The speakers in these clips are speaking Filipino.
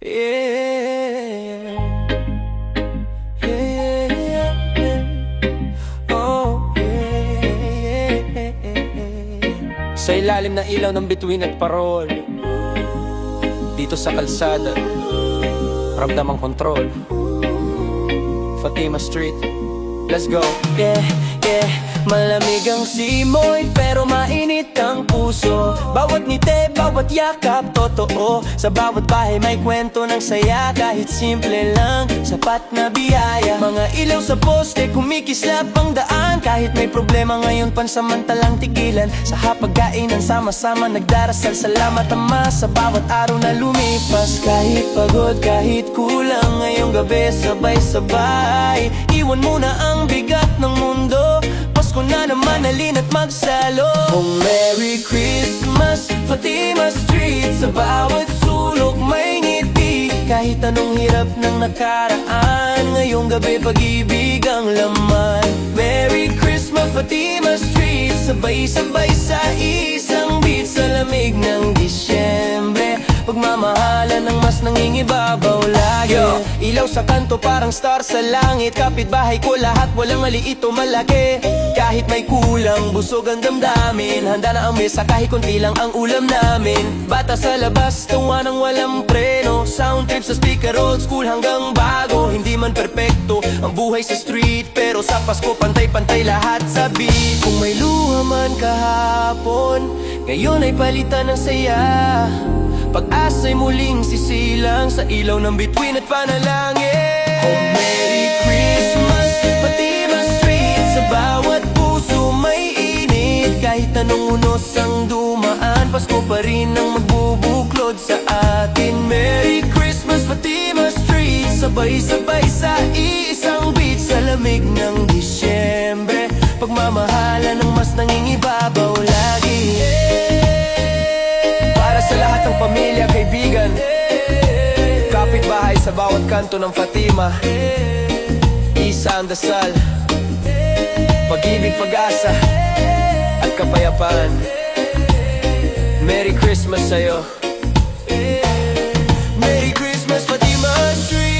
Yeah, yeah, yeah, yeah. Oh, yeah. Sa ilalim ng ilaw ng bituin at parol, dito sa kalsada, ramdam ang kontrol. Fatima Street, let's go. Yeah, yeah. Malamig ang simoy pero mainit ang puso. Bawat ngiti, bawat yakap, totoo. Sa bawat bahay may kwento ng saya. Kahit simple lang, sapat na biyaya. Mga ilaw sa poste, kumikislap ang daan. Kahit may problema ngayon, pansamantalang tigilan. Sa hapag-kainan, sama-sama nagdarasal. Salamat Ama sa bawat araw na lumipas. Kahit pagod, kahit kulang, ngayong gabi sabay-sabay. Iwan mo na ang bigat ng mundo. Pasko na naman, halin at magsalo. Oh, Merry Christmas, Fatima Street. Sa bawat sulok may ngiti. Kahit anong hirap ng nakaraan, ngayong gabi pag-ibig ang laman. Merry Christmas, Fatima Street. Sabay-sabay sa isang beat. Sa lamig ng Disyembre, pagmamahalan ng mas nangingibabaw lagi. Yo, ilaw sa kanto parang star sa langit. Kapitbahay ko lahat, walang maliit o malaki. Kahit may kulang, busog ang damdamin. Handa na ang mesa kahit konti lang ang ulam namin. Bata sa labas, tuwa ng walang preno. Sound trip sa speaker, old school hanggang bago. Hindi man perpekto ang buhay sa street, pero sa Pasko pantay-pantay lahat sa beat. Kung may luha man kahapon, ngayon ay palitan ng saya. Pag-asa'y muling sisilang sa ilaw ng bituin at panalangin. Oh, Merry Christmas, Fatima Street. Sa bawat puso may init. Kahit anong unos ang dumaan, Pasko pa rin ang magbubuklod sa atin. Merry Christmas, Fatima Street. Sabay-sabay sa isang beat. Sa lamig ng Disyembre, pagmamahalan ng mas nangingibabaw lagi. Sa lahat ng pamilya, kaibigan, kapitbahay sa bawat kanto ng Fatima, isa ang dasal, pag-ibig, pag-asa at kapayapaan. Merry Christmas sa'yo. Merry Christmas, Fatima Street.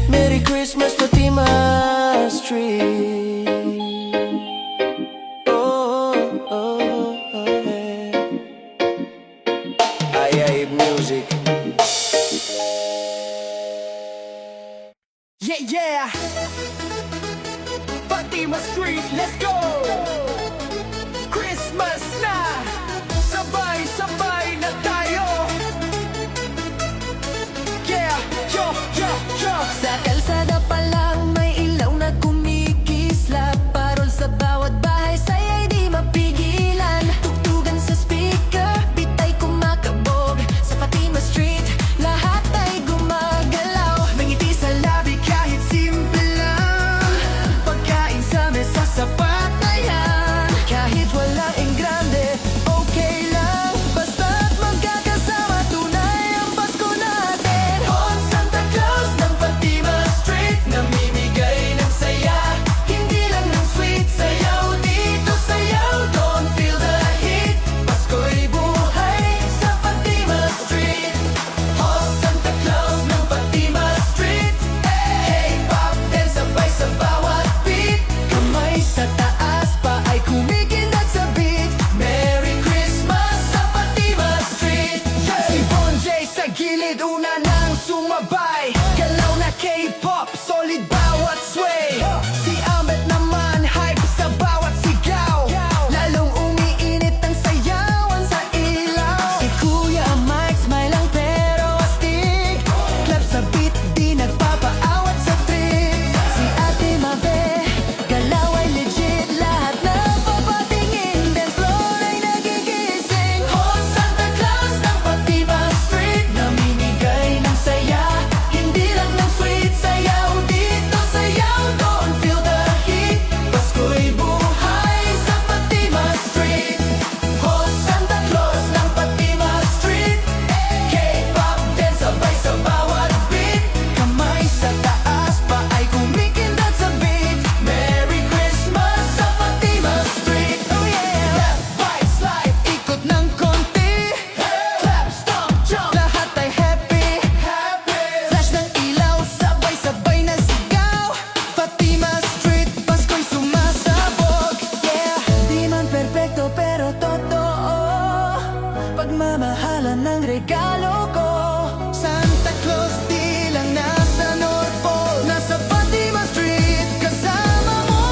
Merry Christmas, Fatima Street. Oh, oh, oh, yeah. Ayaib Music. Yeah, yeah. regalo ko. Santa Claus di lang nasa North Pole, nasa Fatima Street kasama mo.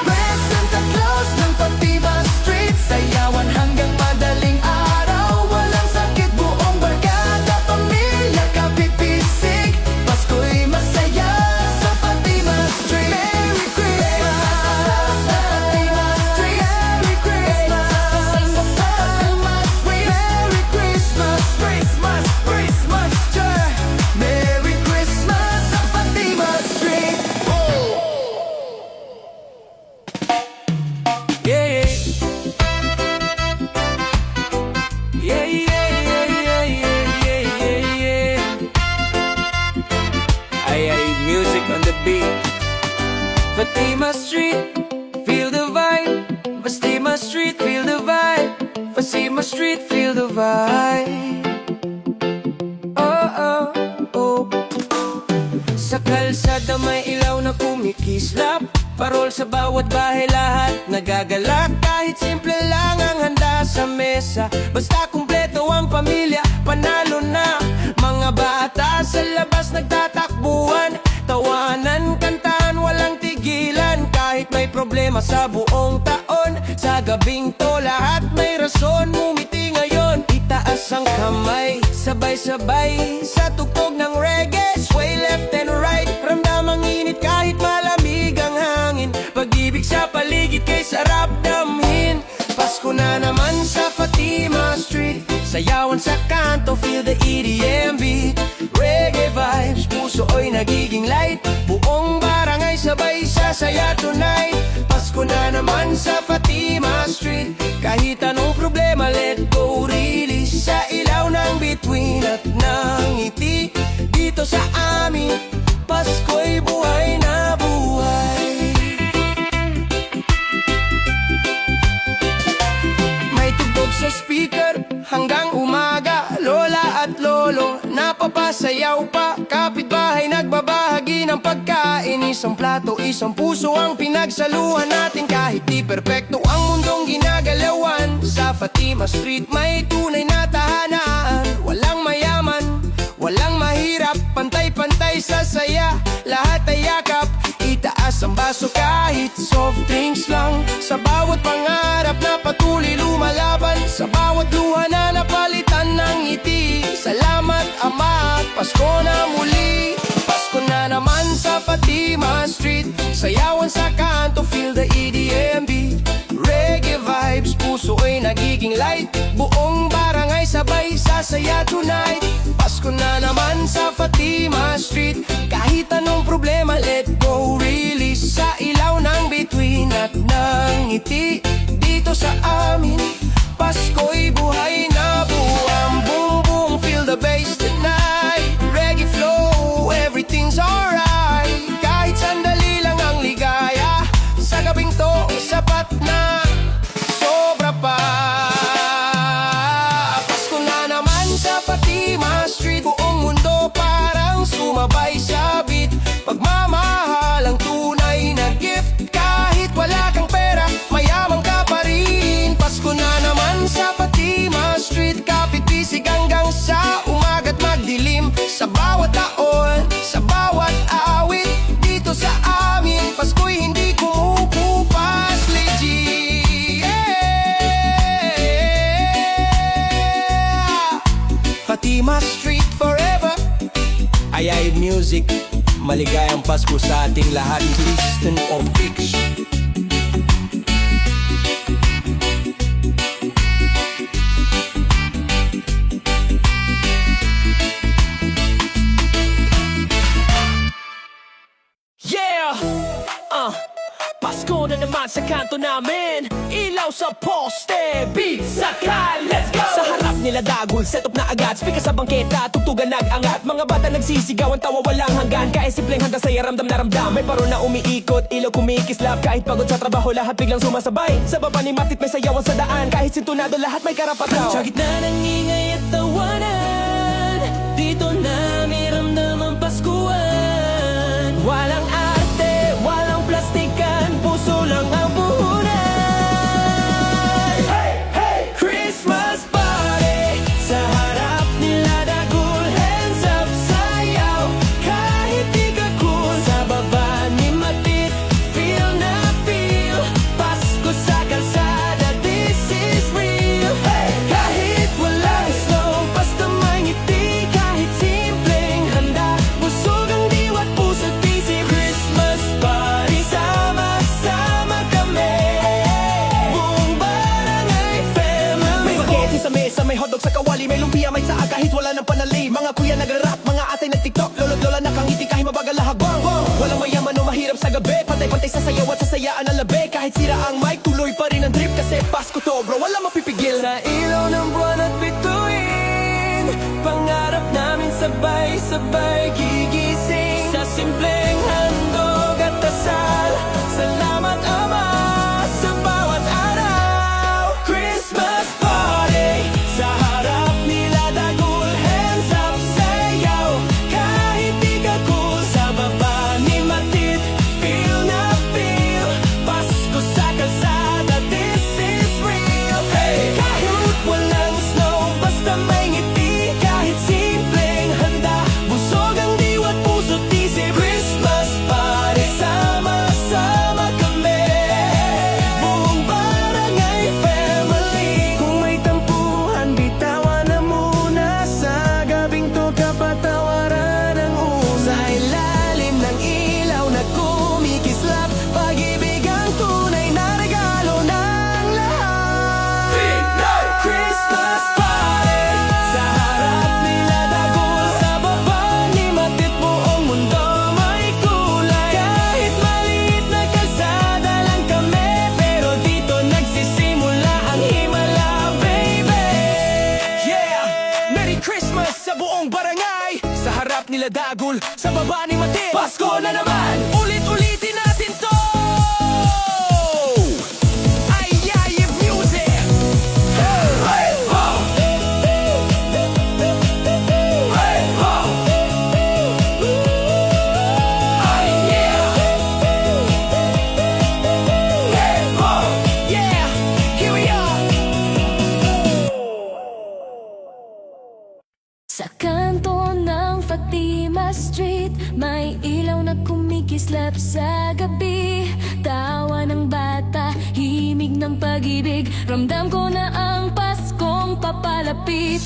Red Santa Claus ng Fatima Street, sayawan hanggang madaling araw. Walang sakit, buong barkada, pamilya, kapipisig. Pasko'y masaya sa Fatima Street. Merry Christmas sa Fatima Street. Merry Christmas sa Fatima Street. Merry Christmas, Christmas, Christmas, yeah. Merry Christmas sa Fatima Street. Yeah, yeah, yeah, yeah, yeah, yeah, yeah, yeah. Ay, music on the beat. Fatima Street, feel the vibe. Fatima Street, feel the vibe. Fatima Street, feel the vibe. Oh, oh, oh. Sa kalsada may ilaw na kumikislap, parol sa bawat bahay, lahat nagagalak. Kahit simple lang ang handa sa mesa, basta kumpleto ang pamilya, panalo na. Mga bata sa labas nagtatakbuhan, tawanan, kantahan, walang tigilan. Kahit may problema sa buong taon, sa gabing to lahat may rason. Ngumiti ngayon, itaas ang kamay, sabay-sabay sa tugtog ng reggae. Sway left and right, ramdam ang init kahit malamig ang hangin. Pag-ibig sa paligid kay sarap damhin. Pasko na naman sa Fatima Street, sayawan sa kanto, feel the EDM beat. Reggae vibes, puso ay nagiging light. Buong barangay sabay sasaya tonight. Pasko na naman sa Fatima Street, kahit anong problema, let go, release. Sa ilaw ng bituin at ng ngiti, dito sa amin, Pasko'y buhay na buhay. May tugtog sa speaker hanggang umaga, lola at lolo napapasayaw pa. Kapitbahay nagbabahagi ng pagkain, isang plato, isang puso ang pinagsaluhan natin. Kahit di perpekto ang mundong ginagalawan, sa Fatima Street may tunay na tahanan. Walang mayaman, walang mahirap, pantay-pantay sa saya, lahat ay yakap. Itaas ang baso kahit soft drinks lang, sa bawat pangarap na patuloy lumalaban, sa bawat luha na napalitan ng ngiti. Salamat Ama, Pasko na muli. Pasko na naman sa Fatima Street, sayawan sa kanto, feel the EDM beat. Reggae vibes, puso ay nagiging light. Buong barangay sabay sasaya tonight. Pasko na naman sa Fatima Street, kahit anong problema, let go, release. Sa ilaw ng bituin at ng ngiti, dito sa amin, Pasko'y buhay na buwang. Boom boom, feel the bass tonight. Reggae flow, everything's alright. Kahit sandali lang ang ligaya, sa gabing to, sapat na, sobra pa. Pasko na naman sa Fatima Street, buong mundo parang sumabay sa beat. Pagmamahal ang tunay na gift, kahit wala kang pera, mayaman ka pa rin. Pasko na naman sa Fatima Street, kapit-bisig hanggang sa umaga't magdilim. Sa bawat taon, sa bawat awit, dito sa amin, Pasko'y hindi kumukupas, legit. Yeah! Fatima Street forever. Ay music, maligayang Pasko sa ating lahat. Listen or fix. Yeah! Pasko na naman sa kanto namin, ilaw sa poste, beat sa kal, let's go! Sa harap nila dagul, set up na agad, speaker sa bangketa, tugtugan nag-angat. Mga bata nagsisigaw, ang tawa walang hanggan, kahit simpleng handa saya, ramdam na ramdam. May paro na umiikot, ilaw kumikislap, kahit pagod sa trabaho, lahat biglang sumasabay. Sa baba ni Matit may sayawan sa daan, kahit sintunado lahat may karapataw. Sa gitna ng ingay at tawanan, dito namin ramdam ang Paskuhan. Walang arte, walang plastikan, puso lang ang puhunan. Hey, hey! Christmas Sa may hotdog sa kawali, may lumpia, may saa kahit wala ng panali. Mga kuya nagra-rap, mga ate nag-tiktok, lolo't lola nakangiti kahit mabagal na habang. Walang mayaman o mahirap sa gabi, pantay-pantay sa sayaw at sasayaan ang labi. Kahit sira ang mic, tuloy pa rin ang trip kasi Pasko to bro, wala mapipigil. Sa ilaw ng buwan at bituin, pangarap namin sabay-sabay gigising. Sa simpleng handog at dasal, salamat Ama sa bawat araw. Christmas party, sa harap nila dagul, hands up sayaw. Kahit di ka cool, sa baba ni Matid, feel na feel. Pasko sa kalsada, this is real. Hey! Kahit walang snow, basta may ngiti. Kahit simpleng handa, busog ang diwa't puso't isip. Christmas party, sama-sama kami, buong barangay family. Kung may tampuhan, bitawan na muna. Sa gabing to kapatawaran ang una. Sa ilalim ng ilaw na kumikislap, pag-ibig ang tunay na regalo ng lahat. Christmas party, sa harap nila dagul, sa baba ni Matid, buong mundo may kulay. Kahit maliit na kalsada lang kami, pero dito nagsisimula ang himala, baby. Yeah! Merry Christmas sa buong barangay. Sa harap nila dagul, sa baba ni Matid, Pasko na naman! ulit-ulitin natin to! Ay, yeah, music! Hey ho! Hey ho! Ay yeah! Hey ho! Yeah! Here we are! Sa kanto ng Fatima Street, may ilaw na kumikislap sa gabi. Tawa ng bata, himig ng pag-ibig, ramdam ko na ang Paskong papalapit.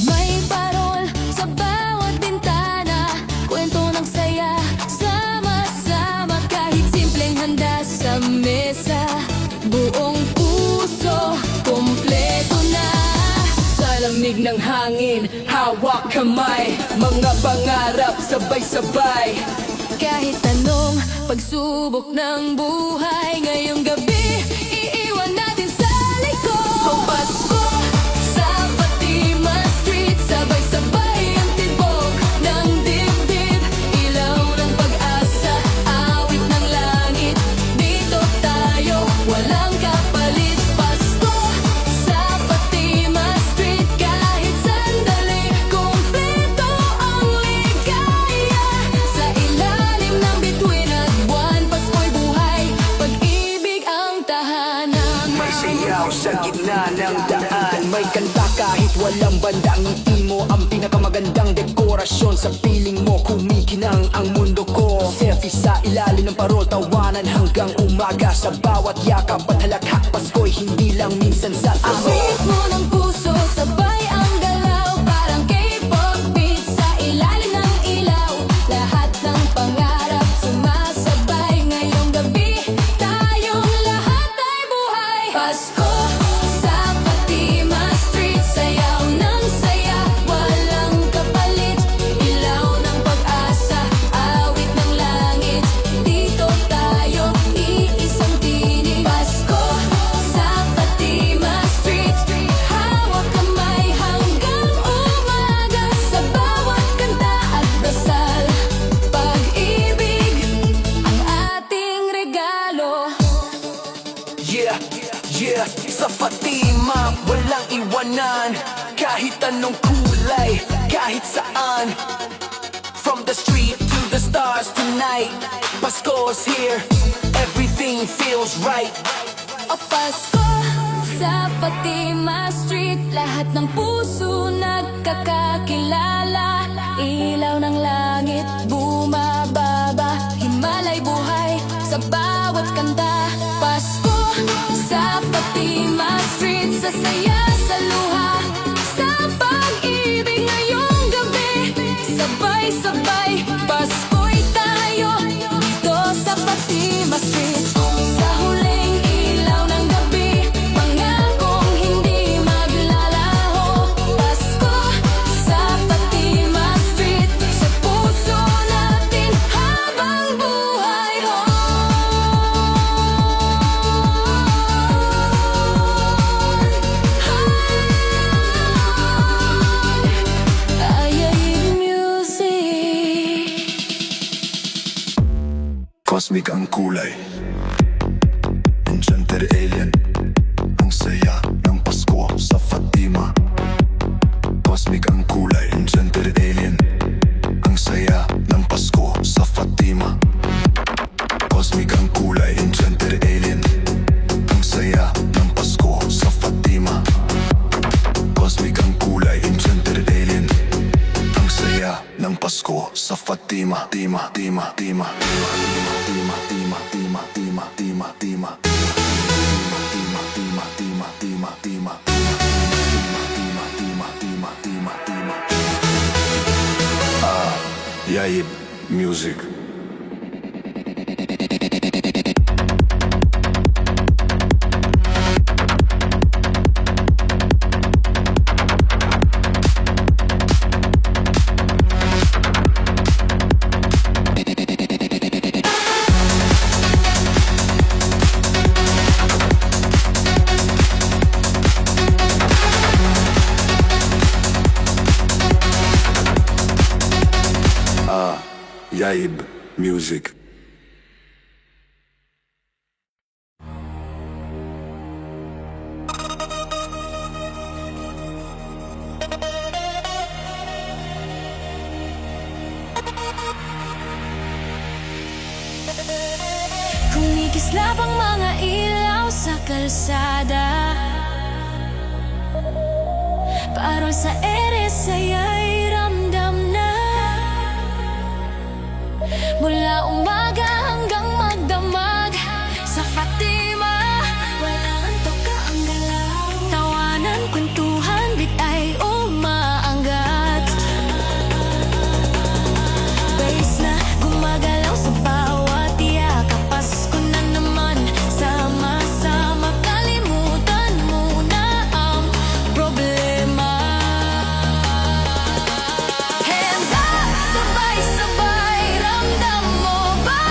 May parol sa bawat bintana, kwento ng saya, sama-sama. Kahit simpleng handa sa mesa, buong puso, kompleto na. Sa lamig ng hangin, hawak kamay, mga pangarap sabay-sabay. Kahit anong pagsubok ng buhay, ngayong gabi, iiwan natin sa likod. Ang Pasko sa Fatima Street, sabay-sabay ang tibok ng dibdib. Ilaw ng pag-asa, awit ng langit, dito tayo, walang kapalit. Pasko sa Fatima Street, kahit sandali, kumpleto ang ligaya. Sa ilalim ng bituin at buwan, Pasko'y buhay, pag-ibig ang tahanan. May sayaw sa gitna ng daan, may kanta kahit walang banda. Ngiti mo ang pinakamagandang dekorasyon, sa piling mo kumikinang ang mundo ko. Selfie sa ilalim ng parol, tawanan hanggang umaga. Sa bawat yakap at halakhak, Pasko'y hindi lang minsan sa Ang aso. ritmo ng puso, sabay ang galaw, parang K-pop beat sa ilalim ng ilaw. Lahat ng pangarap sumasabay, ngayong gabi, tayong lahat ay buhay. Pasko sa Fatima Street, sayaw ng saya, walang kapalit. Ilaw ng pag-asa, awit ng langit, dito tayo, iisang tinig. Pasko sa Fatima Street, hawak kamay hanggang umaga. Sa bawat kanta at dasal, pag-ibig ang ating regalo. Yeah, yeah, sa Fatima walang iwanan. Kahit anong kulay, kahit saan. From the street to the stars tonight, Pasko's here, everything feels right. O Pasko sa Fatima Street, lahat ng puso nagkakakilala. Ilaw ng langit, bumababa, himalay buhay sa bawat kanta. Pasko sa Fatima Street, sa saya, sa luha, sa pag-ibig ngayong gabi. Sabay-sabay, Pasko'y tayo, dito sa Fatima Street. Sa huling ilaw ng gabi, pangakong hindi maglalaho. Cosmic ang kulay, enchanted alien. Ang saya ng Pasko sa Fatima. Cosmic ang kulay, enchanted alien. Ang saya ng Pasko sa Fatima. Cosmic ang kulay, enchanted alien. Ang saya ng Pasko sa Fatima. Cosmic ang kulay, enchanted alien. Ang saya ng Pasko sa Fatima. Tima, tima, tima, tima, tima, tima, tima, tima, tima, tima, tima, tima, tima, tima, tima, tima, tima, tima, tima. Yaib Music. Yaib Music. Kumikislap ang mga ilaw sa kalsada. Parang sa eres ay ramdam na. Mula umaga hanggang magdamag sa Fatima, walang antok ka ang galaw. Tawanan, kwentuhan, bit ay umaanggat. Bais na gumagalaw sa bawat yakap. Pasko na naman, sama-sama kalimutan muna ang problema. Hands up, sabay-sabay, ramdam mo ba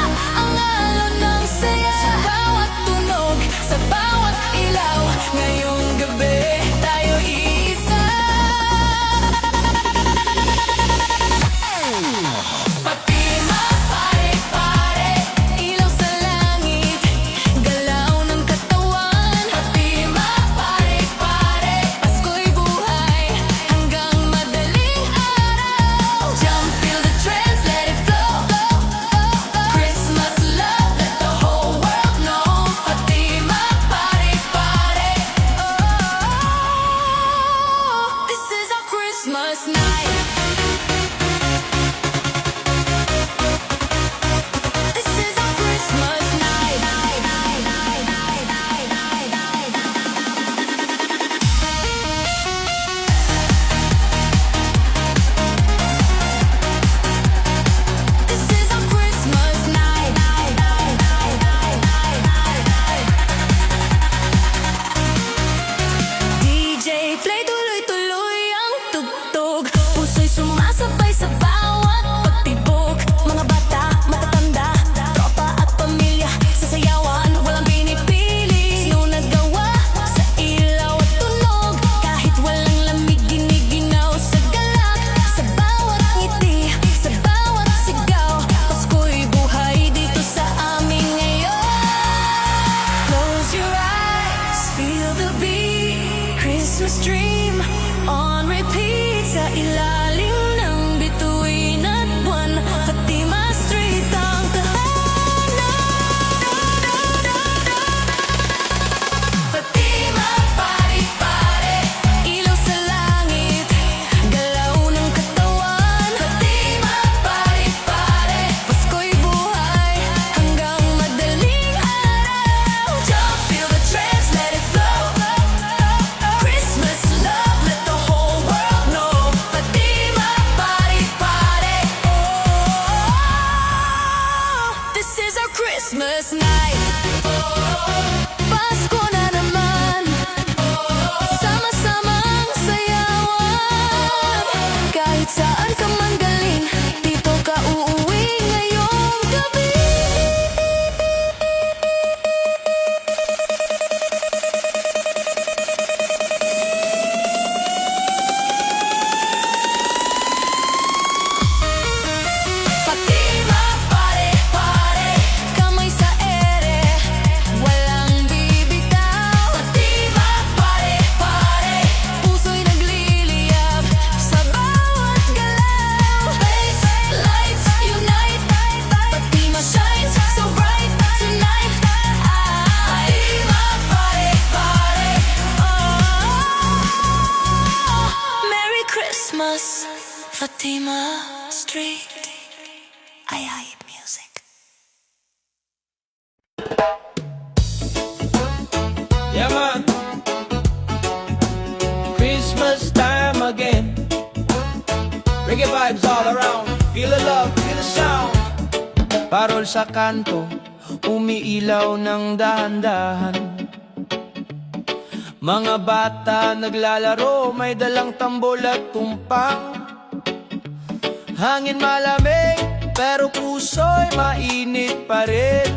Fatima Street. Ay music. Yeah, man. Christmas time again. Reggae vibes all around. Feel the love, feel the sound. Parol sa kanto, umiilaw ng dahan-dahan. Mga bata naglalaro, may dalang tambol at tumpang. Hangin malamig, pero puso'y mainit pa rin.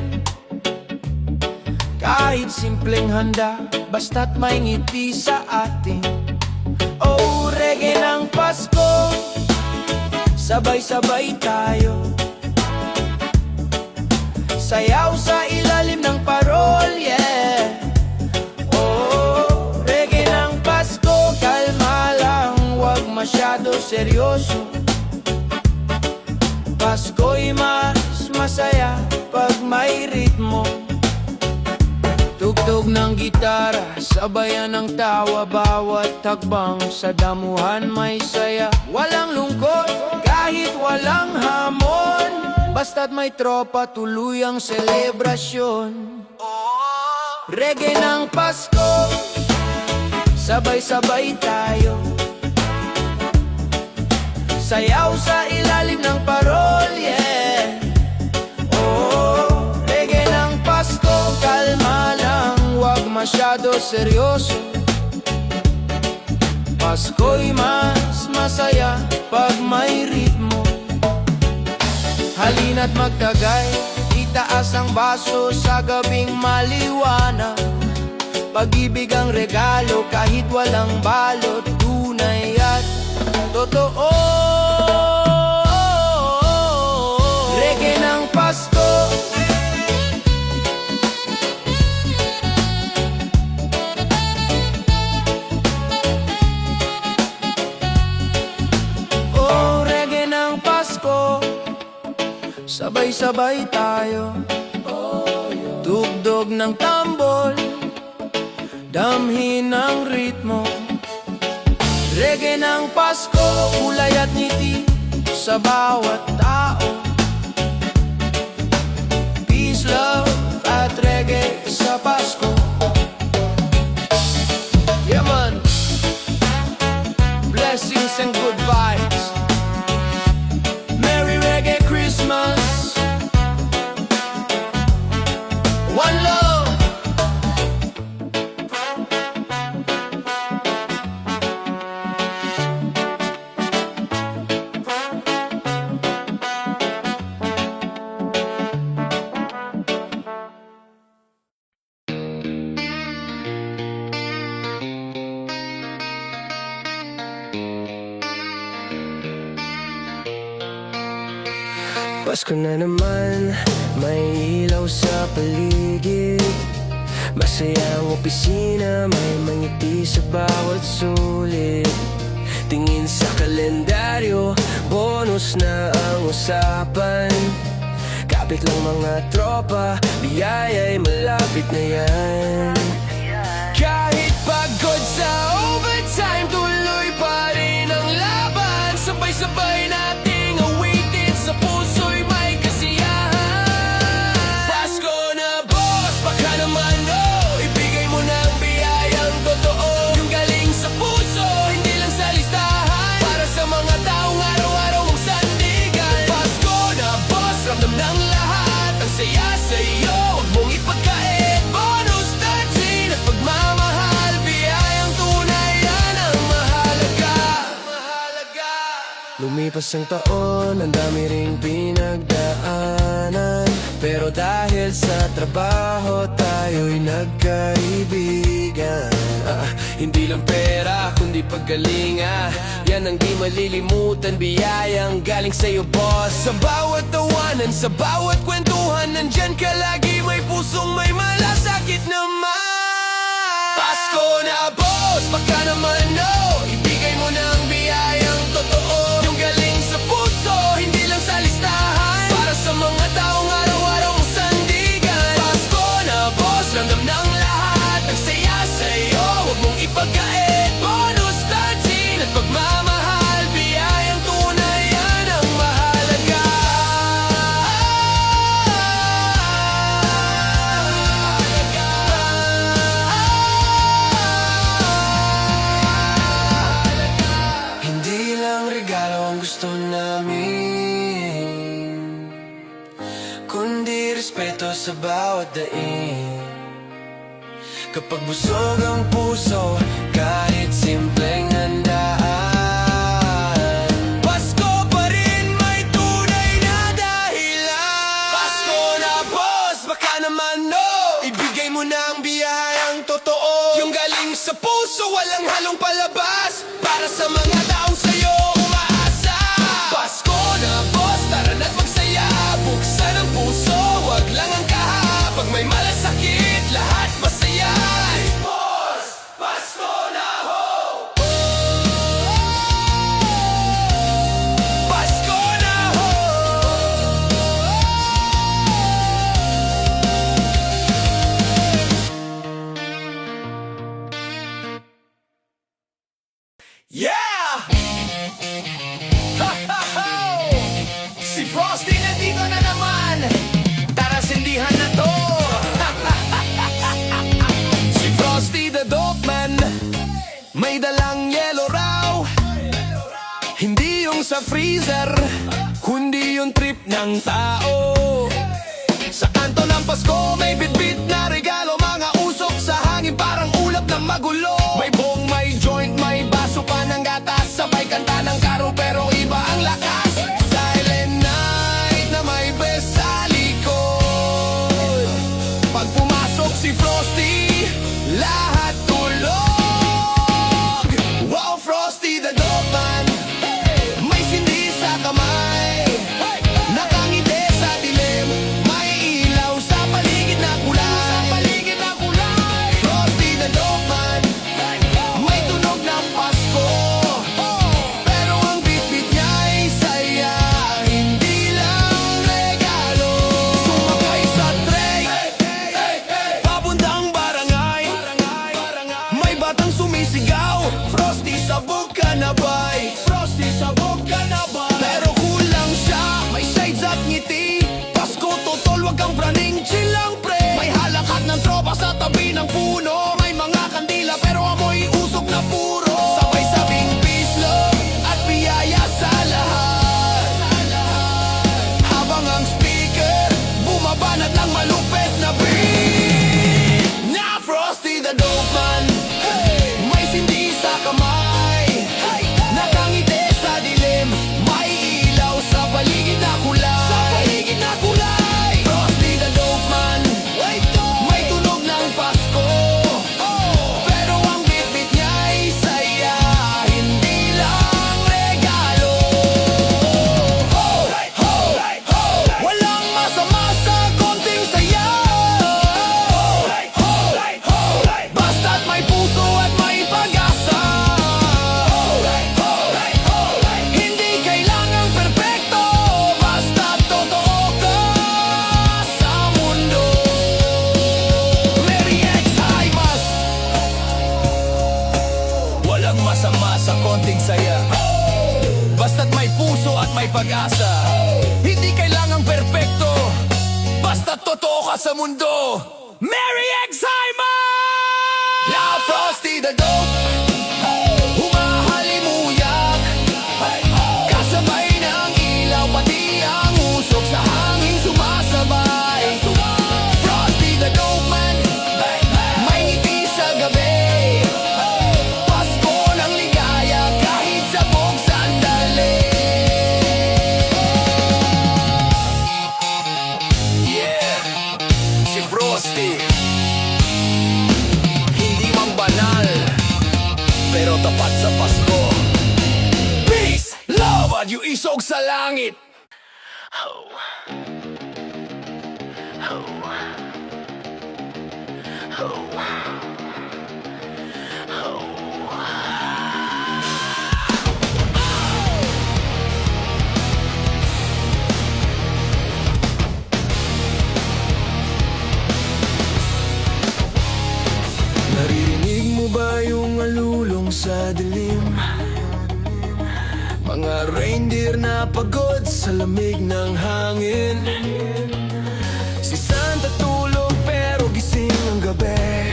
Kahit simpleng handa, basta't may ngiti sa atin. Oh, reggae ng Pasko, sabay-sabay tayo. Sayaw sa ilalim ng parol, yeah. Oh, reggae ng Pasko, kalma lang, wag masyado seryoso. Pasko'y mas masaya pag may ritmo. Tugtog ng gitara, sabayan ng tawa. Bawat takbang sa damuhan may saya. Walang lungkot, kahit walang hamon. Basta't may tropa, tuloy ang selebrasyon. Reggae ng Pasko, sabay-sabay tayo. Sayaw sa ilalim ng parol, yeah. Oh, reggae ng Pasko, kalma lang, wag masyado seryoso. Pasko'y mas masaya pag may ritmo. Halina't magtagay, itaas ang baso sa gabing maliwanag. Pag-ibig ang regalo kahit walang balot, tunay at totoo. Reggae ng Pasko, oh, reggae ng Pasko, sabay-sabay tayo. Tugtog ng tambol, damhin ang ritmo. Reggae ng Pasko, kulay at ngiti sa bawat tao. Peace, love at reggae sa Pasko. Yeah, man. Blessings and good vibes. Merry Reggae Christmas. One love. Pasko na naman, may ilaw sa paligid. Masaya ang opisina, may mangiti sa bawat sulit. Tingin sa kalendaryo, bonus na ang usapan. Kapit lang mga tropa, biyaya'y malapit na yan. Kahit pagod sa overtime, tuloy pa rin ang laban. Sabay-sabay nating awitin, sa puso'y may kasiyahan. Pasko na boss, baka naman oh, ibigay mo na ang biyayang totoo. Yung galing sa puso, hindi lang sa listahan. Para sa mga taong araw-araw mong sandigan. Pasko na boss, ramdam ng lahat ang saya sa'yo, huwag mong ipagkait. Bonus 13 at pagmamahal, biyayang tunay, yan ang mahalaga. Lumipas ang taon, ang dami ring pinagdaanan. Pero dahil sa trabaho, tayo'y nagkaibigan. Hindi lang pera, kundi paggalinga. Yan ang di malilimutan, biyayang galing sa'yo, boss. Sa bawat tawanan, sa bawat kwentuhan, nandyan ka lagi, may pusong may malasakit naman. Pasko na boss, baka naman no, ibigay mo na ang biyayang totoo. Yung galing sa puso, hindi lang sa listahan. Para sa mga taong araw-araw mong sandigan. Pasko na boss, ramdam ng lahat ang saya sa'yo, huwag mong ipagkait. Bonus 13 at pagmamahal, biyayang tunay, sa bawat daing. Kapag busog ang puso, kahit simpleng handaan, Pasko pa rin may tunay na dahilan. Pasko na boss, baka naman no, ibigay mo na ang biyayang totoo, yung galing sa puso, walang halong palabas, para sa mga taong sa'yo umaasa. Pasko na boss, tara na't magsaya, buksan ang puso, wag lang ang kaha. Pag may malasakit, lahat masaya. Boss, Pasko na ho! Pasko na ho! Yeah! Ha-ha-ho! Si Frosty nandito na naman! Tara, sindihan na to! Si Frosty the Dope Man, may dalang yellow raw. Hindi yung sa freezer, kundi yung trip ng tao. Sa kanto ng Pasko, may bitbit na regalo, mga usok sa hangin, parang ulap na magulo. May bong, may joint, may baso pa ng gatas, sabay kanta ng karo pero iba ang lakas. Silent night na may best sa likod. Pag pumasok si Frosty, lahat tulog. Wow, Frosty the Dope Man, may sindi sa kamay, nakangiti sa dilim, may ilaw sa paligid na kulay. Frosty the Dope Man, may tunog ng Pasko, pero ang bitbit niya'y saya, hindi lang regalo. Sumakay sa tray, papuntang barangay, may batang sumisigaw, Frosty sabog ka na ba'y? Frosty sabog ka na ba? Pero kulang siya, may shades at ngiti, Pasko totol, wag kang praning, chill lang pre. May halakad ng tropa sa tabi ng puno, may mga kandila pero amoy usok na puro. Sabay sabing peace, love at biyaya sa lahat, habang ang speaker bumabanat ng malupit na beat. Na Frosty the Dope Man, may sindi sa kamay, nakangiti sa dilim, may ilaw sa paligid na kulay. Frosty the Dope Man, may tunog ng Pasko, pero ang bitbit niya'y saya, hindi lang regalo. Ho! Ho! Ho! Walang masama sa konting saya. Ho! Ho! Basta't may puso at may pag-asa. Hindi kailangang perpekto, basta totoo ka sa mundo. Merry Xmas! Walang masama sa konting saya, basta't may puso at may pag-asa. Hindi kailangang perpekto, basta totoo ka sa mundo. Merry Xmas! Na Frosty the Dope, humahalimuyak, kasabay ng ilaw, pati ang usok sa hangin sumasabay. Frosty the Dope Man, may ngiti sa gabi, Pasko ng ligaya kahit sabog sandali. Yeah, si Frosty, hindi man banal, pero tapat sa Pasko. Peace, love at yung isog sa langit. Ho. Ho. Ho. Ho. Naririnig mo ba yung alulong sa dilim? Mga reindeer na pagod sa lamig ng hangin. Si Santa tulog pero gising ang gabi,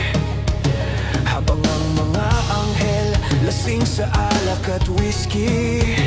habang ang mga anghel lasing sa alak at whiskey.